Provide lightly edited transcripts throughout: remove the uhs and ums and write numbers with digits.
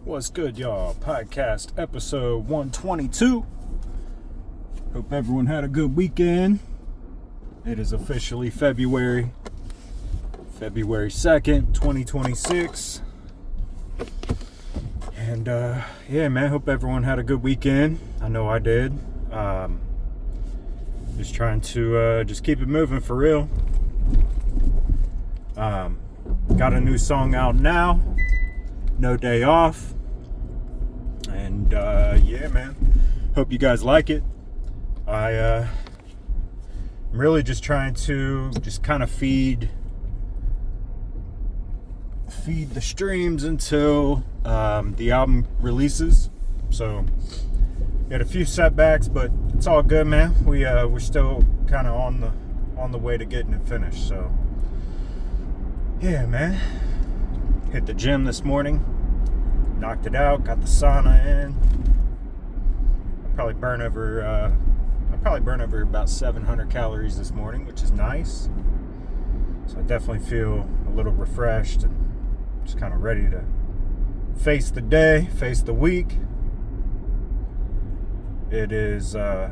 What's good, y'all? Podcast episode 122. Hope everyone had a good weekend. It is officially February 2nd, 2026. And yeah, man, hope everyone had a good weekend. I know I did. Just trying to just keep it moving for real. Got a new song out now. No Day Off. And yeah, man, hope you guys like it. I'm really just trying to just kind of feed the streams until the album releases. So had a few setbacks, but it's all good, man. We're still kind of on the way to getting it finished. So yeah, man, hit the gym this morning. Knocked it out, got the sauna in. I'll probably burn over about 700 calories this morning, which is nice. So I definitely feel a little refreshed and just kind of ready to face the day, face the week. It is, yeah,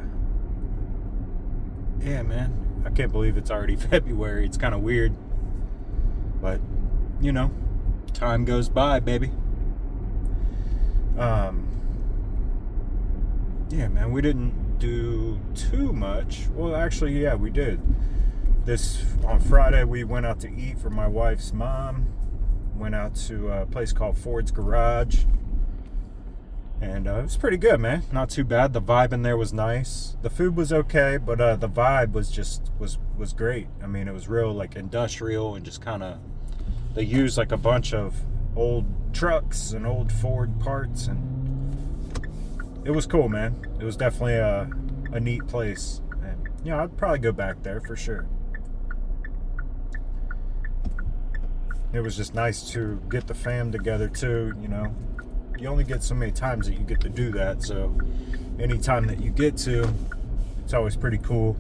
man, I can't believe it's already February. It's kind of weird, but you know, time goes by, baby. Yeah, man, we didn't do too much. Well, actually, yeah, we did. On Friday, we went out to eat for my wife's mom. Went out to a place called Ford's Garage. And it was pretty good, man. Not too bad. The vibe in there was nice. The food was okay, but the vibe was great. I mean, it was real, like, industrial and just kind of, they used, like, a bunch of old trucks and old Ford parts, and it was cool, man. It was definitely a neat place, and you know, I'd probably go back there for sure. It was just nice to get the fam together too. You know, you only get so many times that you get to do that, so anytime that you get to, it's always pretty cool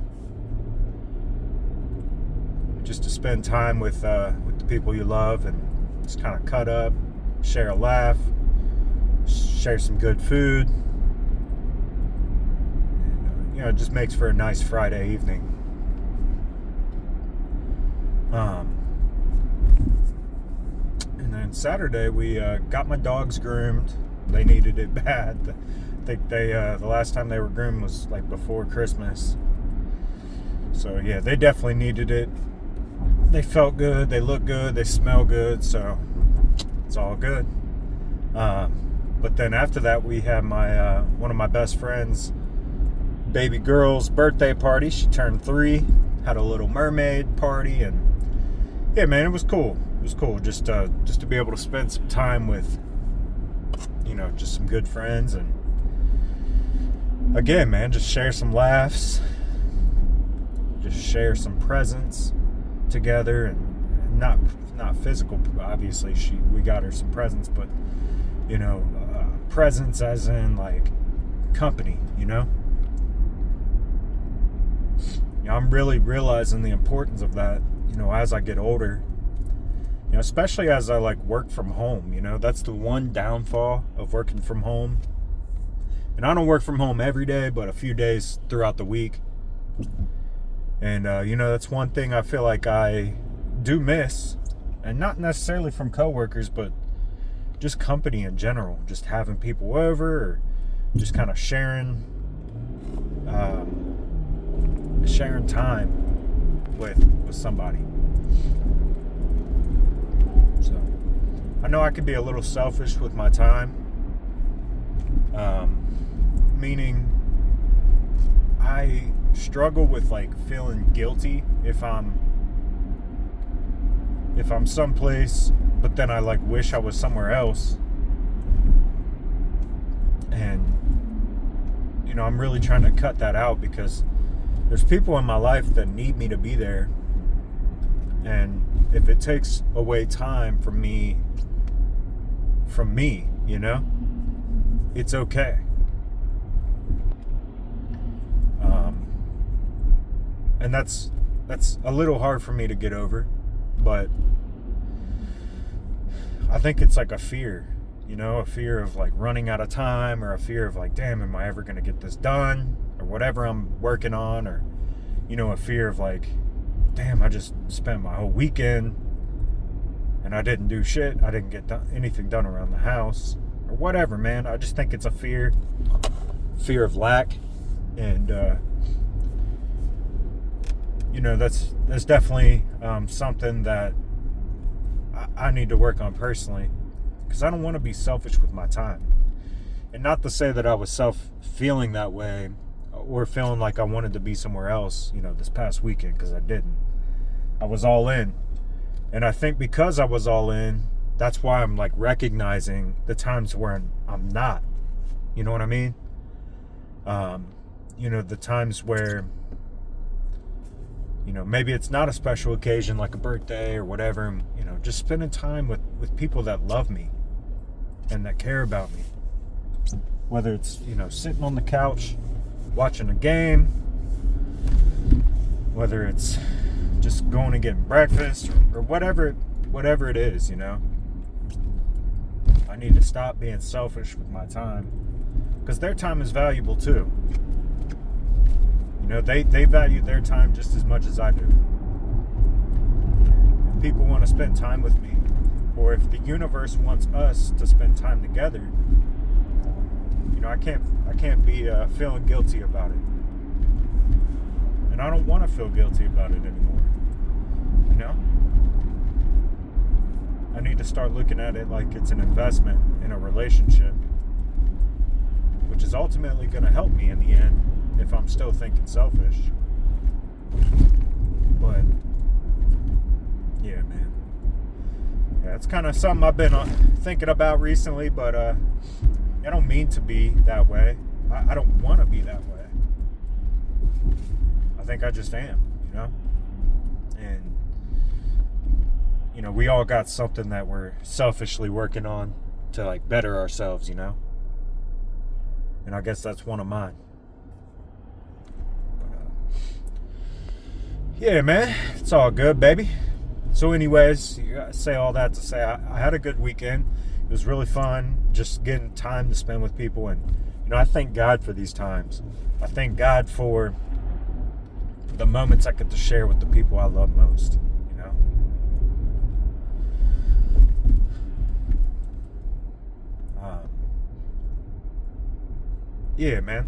just to spend time with the people you love and just kind of cut up, share a laugh, share some good food. And, you know, it just makes for a nice Friday evening. And then Saturday we got my dogs groomed. They needed it bad. I think the last time they were groomed was like before Christmas. So yeah, they definitely needed it. They felt good, they look good, they smell good, so it's all good. But then after that, we had my one of my best friends' baby girl's birthday party. She turned 3, had a little mermaid party, and yeah, man, it was cool. It was cool just to be able to spend some time with, you know, just some good friends, and again, man, just share some laughs, just share some presents together, and not physical, obviously. We got her some presents, but you know, presents as in like company, you know. You know, I'm really realizing the importance of that, you know, as I get older, you know, especially as I like work from home. You know, that's the one downfall of working from home. And I don't work from home every day, but a few days throughout the week. And, you know, that's one thing I feel like I do miss. And not necessarily from coworkers, but just company in general. Just having people over, or just kind of sharing time with somebody. So, I know I could be a little selfish with my time. Meaning, I struggle with like feeling guilty if I'm someplace, but then I like wish I was somewhere else. And you know, I'm really trying to cut that out, because there's people in my life that need me to be there, and if it takes away time from me, you know, it's okay. And that's a little hard for me to get over, but I think it's like a fear, You know, a fear of like running out of time, or a fear of like, damn, am I ever going to get this done, or whatever I'm working on, or, you know, a fear of like, damn, I just spent my whole weekend and I didn't do shit. I didn't get anything done around the house, or whatever, man. I just think it's a fear of lack. And, you know, that's definitely something that I need to work on personally, because I don't want to be selfish with my time. And not to say that I was feeling that way, or feeling like I wanted to be somewhere else, you know, this past weekend, because I didn't. I was all in. And I think because I was all in, that's why I'm like recognizing the times where I'm not. You know what I mean? You know, the times where, you know, maybe it's not a special occasion like a birthday or whatever, you know, just spending time with people that love me and that care about me. Whether it's, you know, sitting on the couch watching a game, whether it's just going and getting breakfast, or whatever it is, you know. I need to stop being selfish with my time, because their time is valuable too. You know, they value their time just as much as I do. If people want to spend time with me, or if the universe wants us to spend time together, you know, I can't be feeling guilty about it. And I don't want to feel guilty about it anymore. You know? I need to start looking at it like it's an investment in a relationship, which is ultimately going to help me in the end if I'm still thinking selfish. But yeah, man. Yeah, it's kind of something I've been thinking about recently, but I don't mean to be that way. I don't want to be that way. I think I just am, you know? And, you know, we all got something that we're selfishly working on to, like, better ourselves, you know? And I guess that's one of mine. But, yeah, man, it's all good, baby. So anyways, you gotta say all that to say I had a good weekend. It was really fun just getting time to spend with people. And, you know, I thank God for these times. I thank God for the moments I get to share with the people I love most, you know? Yeah, man.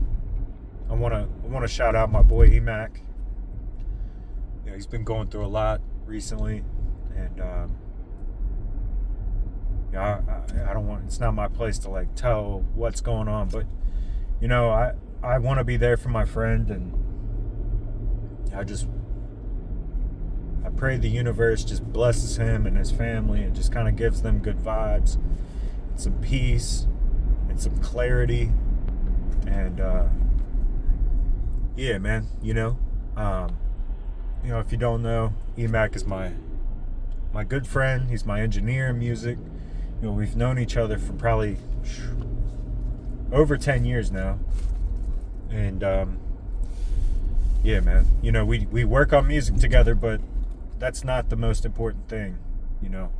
I wanna shout out my boy Emac. You know, he's been going through a lot recently, and yeah, I don't want. It's not my place to like tell what's going on, but you know, I want to be there for my friend, and I pray the universe just blesses him and his family, and just kind of gives them good vibes, and some peace, and some clarity, and yeah, man. You know, if you don't know, Emac is my good friend. He's my engineer in music. You know, we've known each other for probably over 10 years now. And, yeah, man. You know, we work on music together, but that's not the most important thing, you know.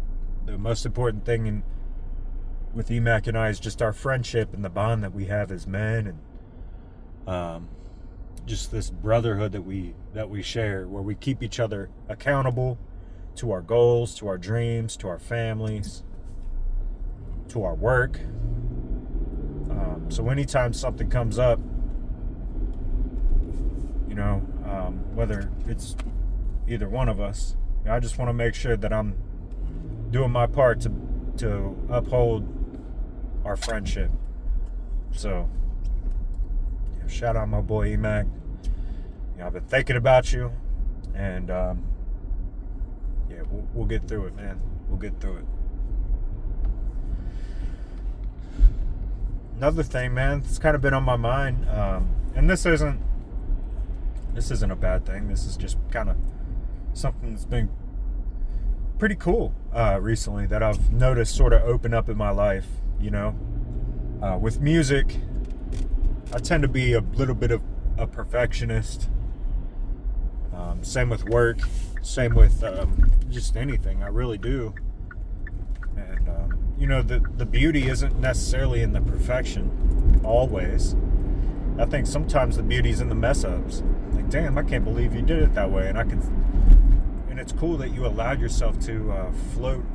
The most important thing with Emac and I is just our friendship and the bond that we have as men, and just this brotherhood that we share, where we keep each other accountable to our goals, to our dreams, to our families, to our work. So anytime something comes up, you know, whether it's either one of us, I just want to make sure that I'm doing my part to uphold our friendship. So, yeah, shout out my boy Emac. You know, I've been thinking about you, and yeah, we'll get through it, man. We'll get through it. Another thing, man, it's kind of been on my mind, and this isn't a bad thing. This is just kind of something that's been pretty cool recently that I've noticed sort of open up in my life. You know, with music, I tend to be a little bit of a perfectionist. Same with work, same with just anything. I really do. And the beauty isn't necessarily in the perfection always. I think sometimes the beauty's in the mess ups. Like, damn, I can't believe you did it that way. And it's cool that you allowed yourself to float.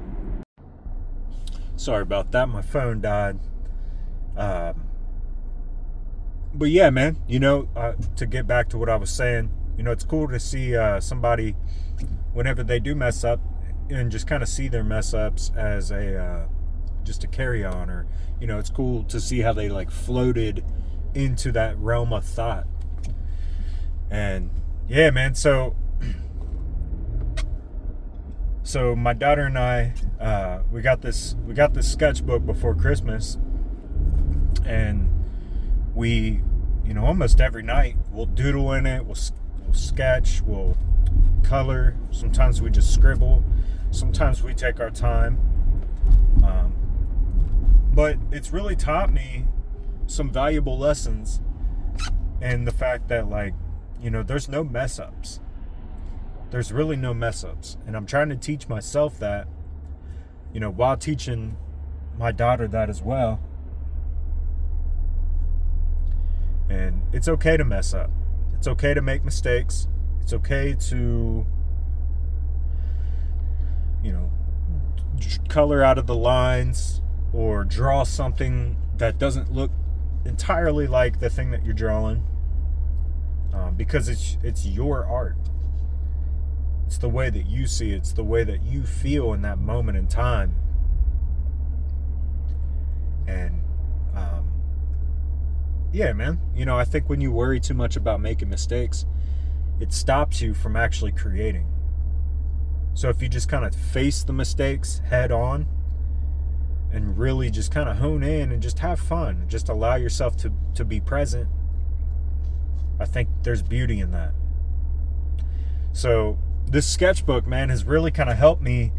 Sorry about that. My phone died. But yeah, man, to get back to what I was saying, it's cool to see somebody, whenever they do mess up, and just kind of see their mess ups as just a carry on, or, it's cool to see how they like floated into that realm of thought. And yeah, man, so my daughter and I, we got this sketchbook before Christmas, and we, almost every night we'll doodle in it, we'll sketch, we'll color. Sometimes we just scribble. Sometimes we take our time. But it's really taught me some valuable lessons, and the fact that, like, there's no mess ups. There's really no mess ups. And I'm trying to teach myself that, while teaching my daughter that as well. And it's okay to mess up. It's okay to make mistakes. It's okay to, color out of the lines or draw something that doesn't look entirely like the thing that you're drawing, because it's your art. It's the way that you see it. It's the way that you feel in that moment in time. And yeah, man, I think when you worry too much about making mistakes, it stops you from actually creating. So if you just kind of face the mistakes head on and really just kind of hone in and just have fun, just allow yourself to be present, I think there's beauty in that. So this sketchbook, man, has really kind of helped me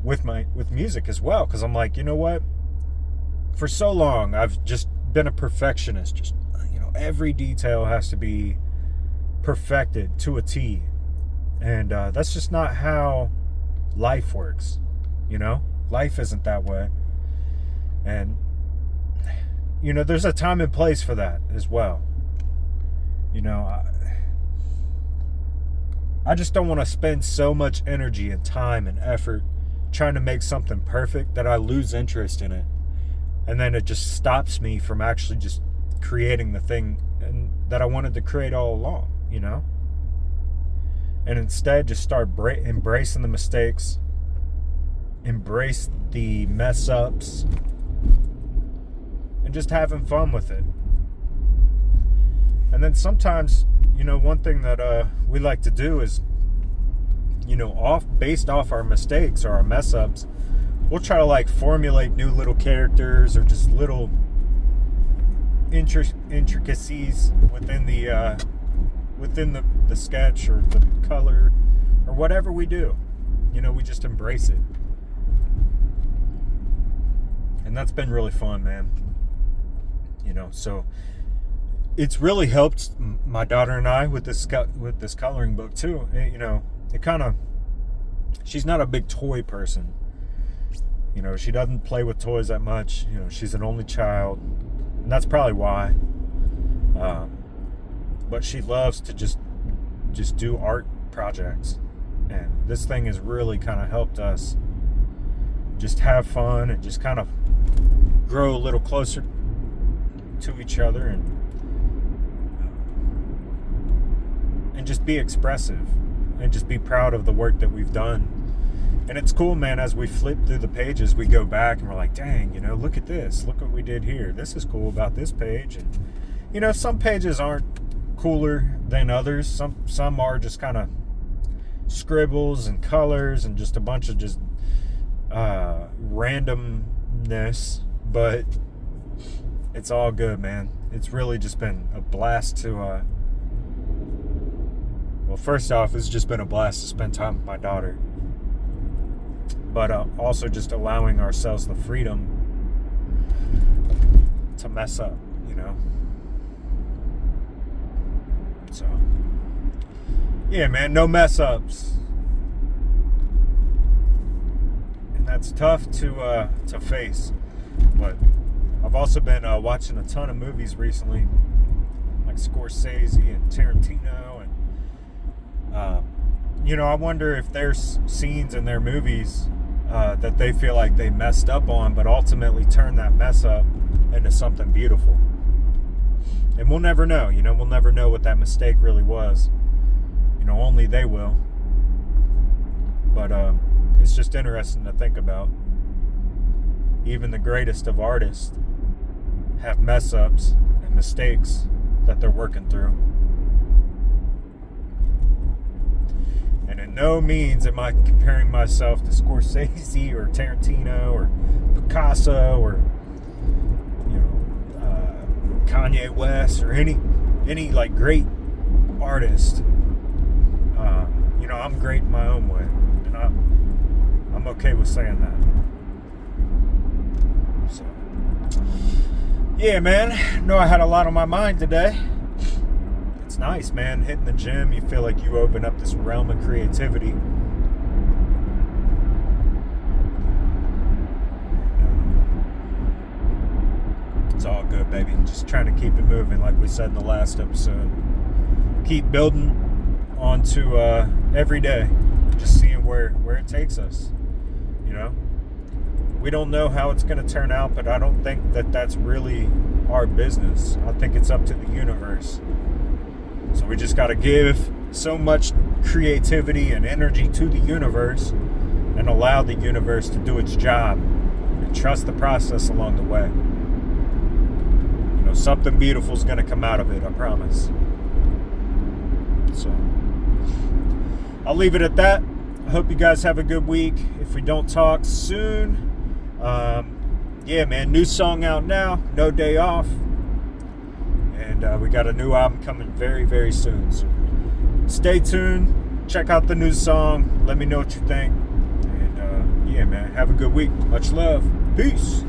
with music as well, because I'm like, you know what? For so long, I've just been a perfectionist. Just, every detail has to be perfected to a T. And that's just not how life works. Life isn't that way. And, there's a time and place for that as well. I just don't want to spend so much energy and time and effort trying to make something perfect that I lose interest in it. And then it just stops me from actually just creating the thing that I wanted to create all along, And instead, just start embracing the mistakes, embrace the mess ups, and just having fun with it. And then sometimes, one thing that we like to do is, based off our mistakes or our mess ups, we'll try to like formulate new little characters or just little intricacies within the sketch or the color or whatever we do. We just embrace it. And that's been really fun, man. So it's really helped my daughter and I with this coloring book too. It kind of, she's not a big toy person. She doesn't play with toys that much. She's an only child, and that's probably why. But she loves to just do art projects, and this thing has really kind of helped us just have fun and just kind of grow a little closer to each other, and just be expressive and just be proud of the work that we've done. And it's cool, man, as we flip through the pages, we go back and we're like, dang, look at this. Look what we did here. This is cool about this page. And, some pages aren't cooler than others. Some are just kind of scribbles and colors and just a bunch of just randomness. But it's all good, man. It's really just been a blast to... well, first off, it's just been a blast to spend time with my daughter. But also just allowing ourselves the freedom to mess up, So, yeah, man, no mess ups. And it's tough to face. But I've also been watching a ton of movies recently, like Scorsese and Tarantino, and I wonder if there's scenes in their movies that they feel like they messed up on, but ultimately turn that mess up into something beautiful. And we'll never know, we'll never know what that mistake really was. Only they will. But it's just interesting to think about. Even the greatest of artists have mess ups and mistakes that they're working through. And in no means am I comparing myself to Scorsese or Tarantino or Picasso or Kanye West or any like great artist. I'm great in my own way, and I'm okay with saying that. So, yeah, man. I had a lot on my mind today. It's nice, man. Hitting the gym, you feel like you open up this realm of creativity. It's all good, baby. Just trying to keep it moving, like we said in the last episode. Keep building onto every day, just seeing where it takes us. We don't know how it's going to turn out, but I don't think that that's really our business. I think it's up to the universe. So we just got to give so much creativity and energy to the universe and allow the universe to do its job and trust the process along the way. Something beautiful is going to come out of it, I promise. So I'll leave it at that. I hope you guys have a good week. If we don't talk soon, yeah, man, new song out now, No Day Off. And we got a new album coming very, very soon. So stay tuned. Check out the new song. Let me know what you think. And yeah, man, have a good week. Much love. Peace.